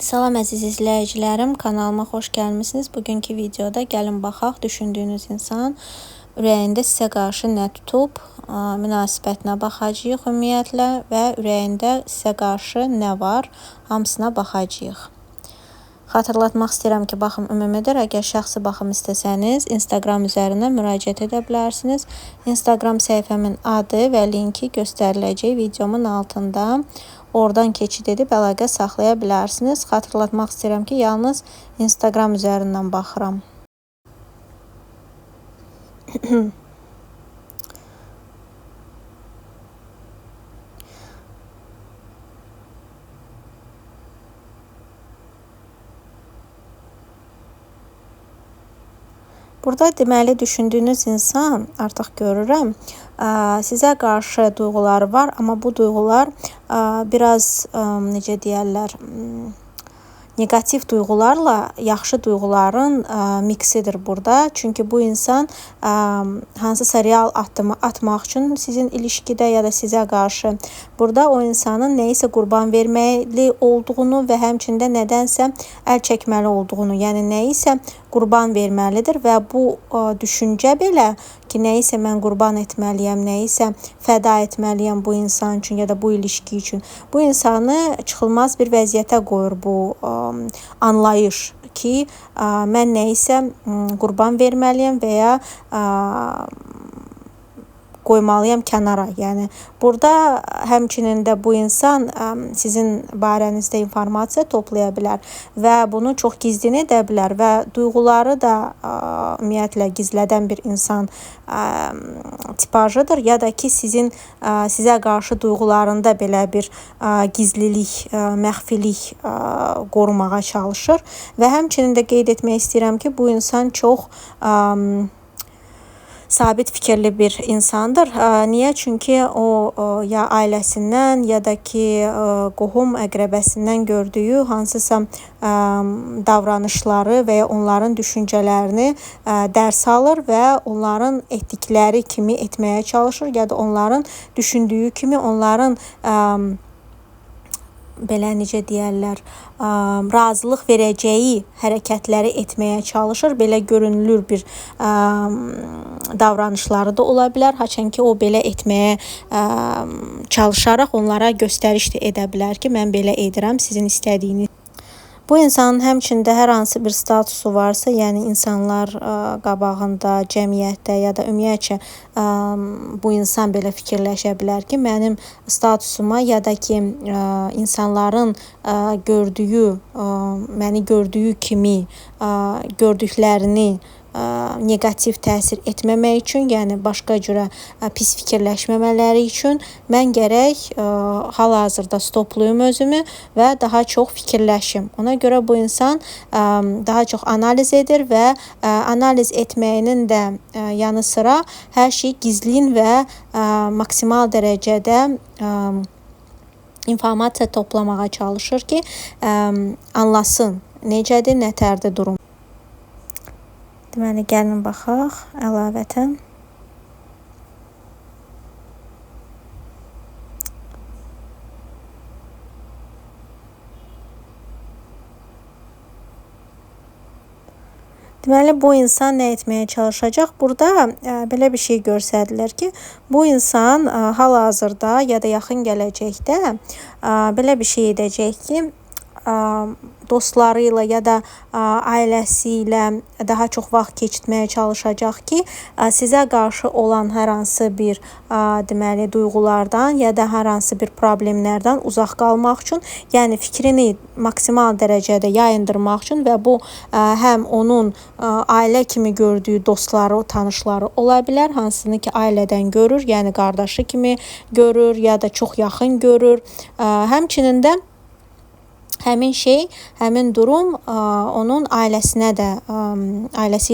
Salam əziz izləyicilərim, kanalıma xoş gəlmisiniz. Bugünkü videoda gəlin baxaq, düşündüyünüz insan ürəyində sizə qarşı nə tutub, münasibətinə baxacağıq ümumiyyətlə və ürəyində sizə qarşı nə var, hamısına baxacağıq. Xatırlatmaq istəyirəm ki, baxım ümumidir. Əgər şəxsi baxım istəsəniz, Instagram üzərindən müraciət edə bilərsiniz. Instagram səhifəmin adı və linki göstəriləcək videomun altında. Oradan keçid edib əlaqə saxlaya bilərsiniz. Xatırlatmaq istəyirəm ki, yalnız Instagram üzərindən baxıram. Burada deməli düşündüyünüz insan, artıq görürəm, sizə qarşı duyğuları var, amma bu duyğular biraz necə deyərlər, negativ duyğularla yaxşı duyğuların miksidir burada. Çünki bu insan hansısa real addımı atmaq üçün sizin ilişkidə ya da sizə qarşı burada o insanın nəyisə qurban verməli olduğunu və həmçində nədənsə əl çəkməli olduğunu, yəni nəyisə qurban verməlidir və bu düşüncə belə ki, nəyisə mən qurban etməliyəm, nəyisə fəda etməliyəm bu insan üçün ya da bu ilişki üçün. Bu insanı çıxılmaz bir vəziyyətə qoyur bu anlayış ki, mən nəyisə qurban verməliyəm və ya qoymalıyam kənara. Yəni burada həmçinin də bu insan sizin barənizdə informasiya toplaya bilər və bunu çox gizlin edə bilər və duyğuları da ümumiyyətlə gizlədən bir insan tipajıdır ya da ki sizə qarşı duyğularında belə bir gizlilik, məxfilik qorumağa çalışır və həmçinin də qeyd etmək istəyirəm ki, bu insan çox sabit fikirli bir insandır. Niyə? Çünki o ya ailəsindən ya da ki qohum əqrəbəsindən gördüyü hansısa davranışları və ya onların düşüncələrini dərs alır və onların etdikləri kimi etməyə çalışır ya da onların düşündüyü kimi onların belə necə deyərlər, razılıq verəcəyi hərəkətləri etməyə çalışır. Belə görünülür bir davranışları da ola bilər. Haçan ki o belə etməyə çalışaraq onlara göstəriş də edə bilər ki, mən belə edirəm, sizin istədiyiniz. Bu insanın həmçində hər hansı bir statusu varsa, yəni insanlar qabağında, cəmiyyətdə ya da ümumiyyətcə bu insan belə fikirləşə bilər ki, mənim statusuma ya da ki insanların məni gördüyü kimi gördüklərini negativ təsir etməmək üçün, yəni başqa cürə pis fikirləşməmələri üçün mən gərək hal-hazırda stoplayım özümü və daha çox fikirləşim. Ona görə bu insan daha çox analiz edir və analiz etməyinin də yanı sıra hər şey gizlin və maksimal dərəcədə informasiya toplamağa çalışır ki, anlasın necədir, nətərdir durum. Deməli, gəlin baxaq əlavətən. Deməli, bu insan nə etməyə çalışacaq? Burada belə bir şey göstərilir ki, bu insan hal-hazırda ya da yaxın gələcəkdə belə bir şey edəcək ki, dostları ilə ya da ailəsi ilə daha çox vaxt keçirməyə çalışacaq ki, sizə qarşı olan hər hansı bir deməli duyğulardan ya da hər hansı bir problemlərdən uzaq qalmaq üçün, yəni fikrini maksimal dərəcədə yayındırmaq üçün və bu həm onun ailə kimi gördüyü dostları, tanışları ola bilər, hansını ki ailədən görür, yəni qardaşı kimi görür ya da çox yaxın görür. Həmçinin də həmin şey, həmin durum onun ailəsi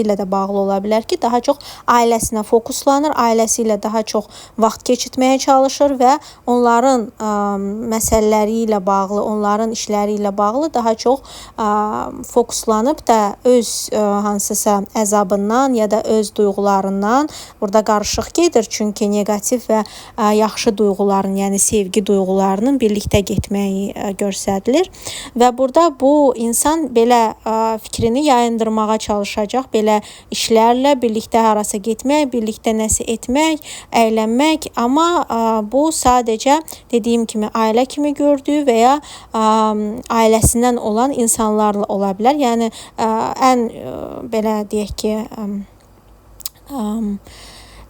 ilə də bağlı ola bilər ki, daha çox ailəsinə fokuslanır, ailəsi ilə daha çox vaxt keçirməyə çalışır və onların məsələləri ilə bağlı, onların işləri ilə bağlı daha çox fokuslanıb da öz hansısa əzabından ya da öz duyğularından, burada qarışıq gedir, çünki negativ və yaxşı duyğuların, yəni sevgi duyğularının birlikdə getməyi göstərilir. və burada bu insan belə fikrini yayındırmağa çalışacaq, belə işlərlə birlikdə harasa getmək, birlikdə nəsə etmək, əylənmək, amma bu sadəcə dediyim kimi ailə kimi gördüyü və ya ailəsindən olan insanlarla ola bilər. Yəni ən belə deyək ki,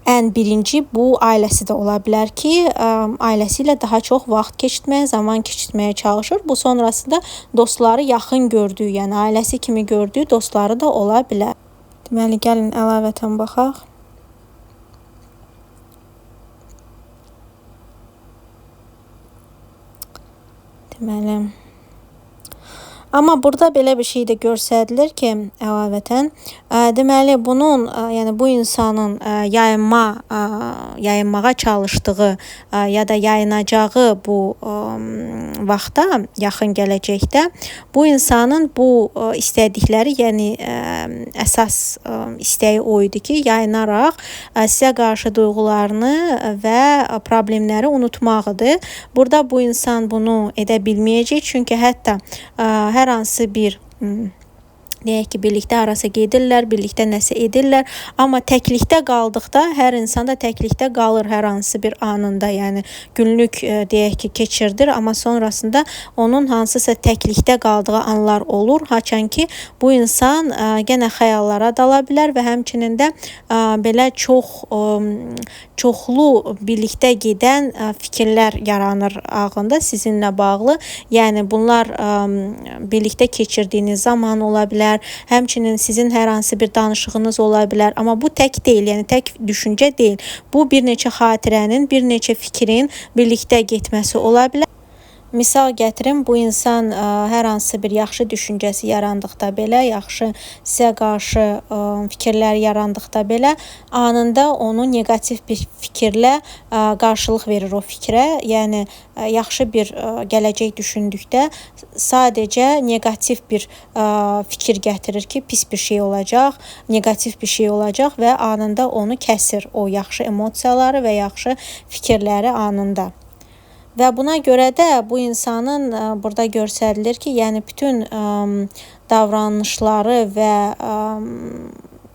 ən birinci bu ailəsi də ola bilər ki, ailəsi ilə daha çox vaxt keçirməyə, zaman keçirməyə çalışır. Bu sonrasında dostları yaxın gördüyü, yəni ailəsi kimi gördüyü dostları da ola bilər. Deməli, gəlin əlavətən baxaq. Deməli, amma burada belə bir şey də göstərilir ki, əlavətən, deməli bunun, yəni bu insanın yayınmağa çalışdığı ya da yayınacağı bu vaxtda, yaxın gələcəkdə bu insanın bu istədikləri, yəni əsas istəyi o idi ki, yayınaraq sizə qarşı duyğularını və problemləri unutmaqdır. Burada bu insan bunu edə bilməyəcək, çünki hətta hər hansı bir deyək ki, birlikdə harasa gedirlər, birlikdə nəsə edirlər, amma təklikdə qaldıqda hər insan da təklikdə qalır hər hansı bir anında, yəni günlük deyək ki, keçirdir, amma sonrasında onun hansısa təklikdə qaldığı anlar olur, haçan ki, bu insan yenə xəyallara dala bilər və həmçinin də belə çoxlu birlikdə gedən fikirlər yaranır ağlında sizinlə bağlı. Yəni bunlar birlikdə keçirdiyiniz zaman ola bilər, həmçinin sizin hər hansı bir danışığınız ola bilər, amma bu tək deyil, yəni tək düşüncə deyil. Bu bir neçə xatirənin, bir neçə fikrin birlikdə getməsi ola bilər. Misal gətirim, bu insan hər hansı bir yaxşı düşüncəsi yarandıqda belə, yaxşı sizə qarşı fikirlər yarandıqda belə, anında onu neqativ bir fikirlə qarşılıq verir o fikrə. Yəni yaxşı bir gələcək düşündükdə sadəcə neqativ bir fikir gətirir ki, pis bir şey olacaq, neqativ bir şey olacaq və anında onu kəsir, o yaxşı emosiyaları və yaxşı fikirləri anında. Və buna görə də bu insanın burada göstərilir ki, yəni bütün davranışları və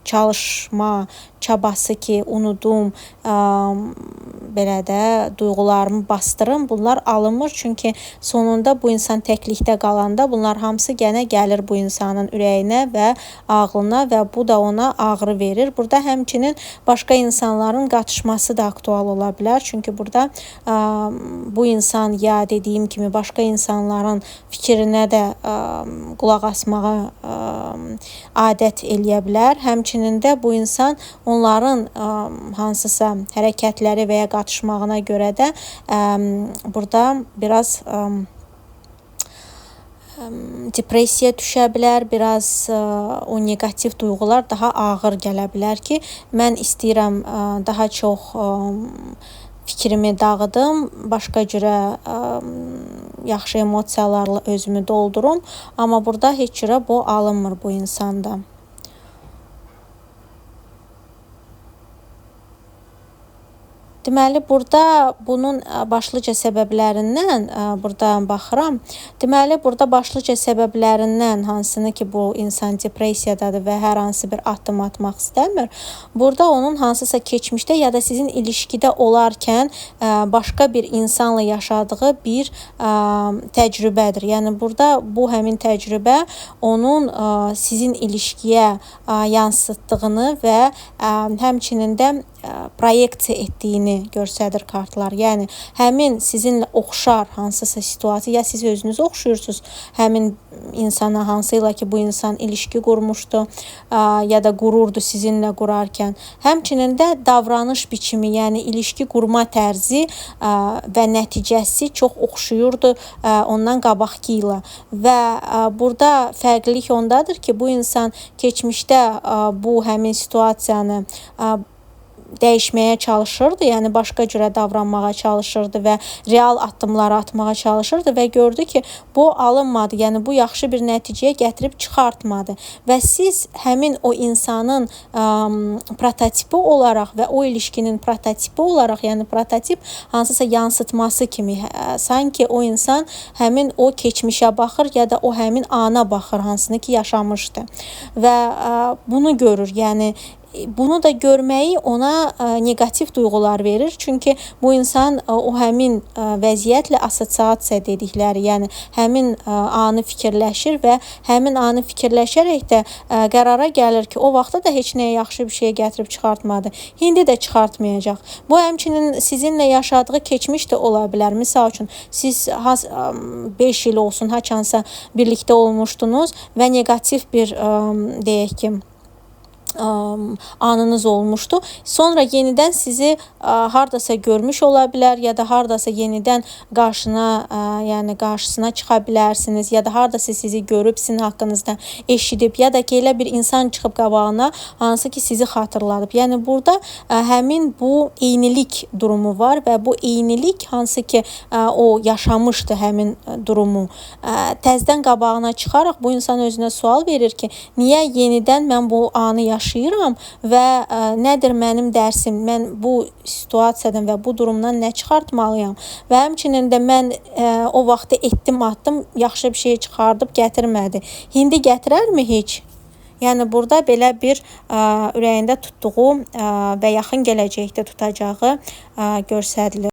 çalışma çabası ki, unudum, belə də duyğularımı bastırım, bunlar alınmır. Çünki sonunda bu insan təklikdə qalanda bunlar hamısı yenə gəlir bu insanın ürəyinə və ağlına və bu da ona ağrı verir. Burada həmçinin başqa insanların qatışması da aktual ola bilər. Çünki burada bu insan ya dediyim kimi başqa insanların fikrinə də qulaq asmağa adət eləyə bilər. Həmçinin də bu insan onların hansısa hərəkətləri və ya qatışmağına görə də burada biraz depressiya düşə bilər, biraz o neqativ duyğular daha ağır gələ bilər ki, mən istəyirəm daha çox fikrimi dağıdım, başqa cürə yaxşı emosiyalarla özümü doldurum, amma burada heç cürə bu alınmır bu insanda. Deməli, burada bunun başlıca səbəblərindən burada baxıram. Deməli, burada başlıca səbəblərindən hansını ki, bu insan depressiyadadır və hər hansı bir addım atmaq istəmir. Burada onun hansısa keçmişdə ya da sizin ilişkidə olarkən başqa bir insanla yaşadığı bir təcrübədir. Yəni, burada bu həmin təcrübə onun sizin ilişkiyə yansıtdığını və həmçinin də proyeksiya etdiyini göstərir kartlar. Yəni həmin sizinlə oxşar hansısa situasiya, ya siz özünüz oxşuyursunuz həmin insana, hansıyla ki bu insan ilişki qurmuşdu ya da qururdu sizinlə qurarkən. Həmçinin də davranış biçimi, yəni ilişki qurma tərzi və nəticəsi çox oxşuyurdu ondan qabaqki ilə. Və burada fərqlilik ondadır ki, bu insan keçmişdə bu həmin situasiyanı dəyişməyə çalışırdı, yəni başqa cürə davranmağa çalışırdı və real addımlar atmağa çalışırdı və gördü ki, bu alınmadı, yəni bu yaxşı bir nəticəyə gətirib çıxartmadı və siz həmin o insanın prototipi olaraq və o ilişkinin prototipi olaraq, yəni prototip hansısa yansıtması kimi, sanki o insan həmin o keçmişə baxır ya da o həmin ana baxır, hansını ki yaşamışdı və bunu görür. Yəni bunu da görməyi ona negativ duyğular verir. Çünki bu insan o həmin vəziyyətlə assosiasiya dedikləri, yəni həmin anı fikirləşir və həmin anı fikirləşərək də qərara gəlir ki, o vaxtda da heç nəyə yaxşı bir şey gətirib çıxartmadı. İndi də çıxartmayacaq. Bu həmçinin sizinlə yaşadığı keçmiş də ola bilər. Misal üçün, siz 5 il olsun, haçansa birlikdə olmuşdunuz və negativ bir deyək ki, anınız olmuşdu. Sonra yenidən sizi hardasa görmüş ola bilər ya da hardasa yenidən qarşısına çıxa bilərsiniz ya da hardasa sizi görüb sizin haqqınızda eşidib ya da ki elə bir insan çıxıb qabağına hansı ki sizi xatırladıb. Yəni burada həmin bu eynilik durumu var və bu eynilik hansı ki o yaşamışdı həmin durumu. Təzədən qabağına çıxaraq bu insan özünə sual verir ki, niyə yenidən mən bu anı yaşayıram və nədir mənim dərsim, mən bu situasiyadan və bu durumdan nə çıxartmalıyam və həmçinin də mən o vaxtı etdim, atdım, yaxşı bir şey çıxardıb gətirmədi. İndi gətirərmi heç? Yəni burada belə bir ürəyində tutduğu və yaxın gələcəkdə tutacağı göstərilir.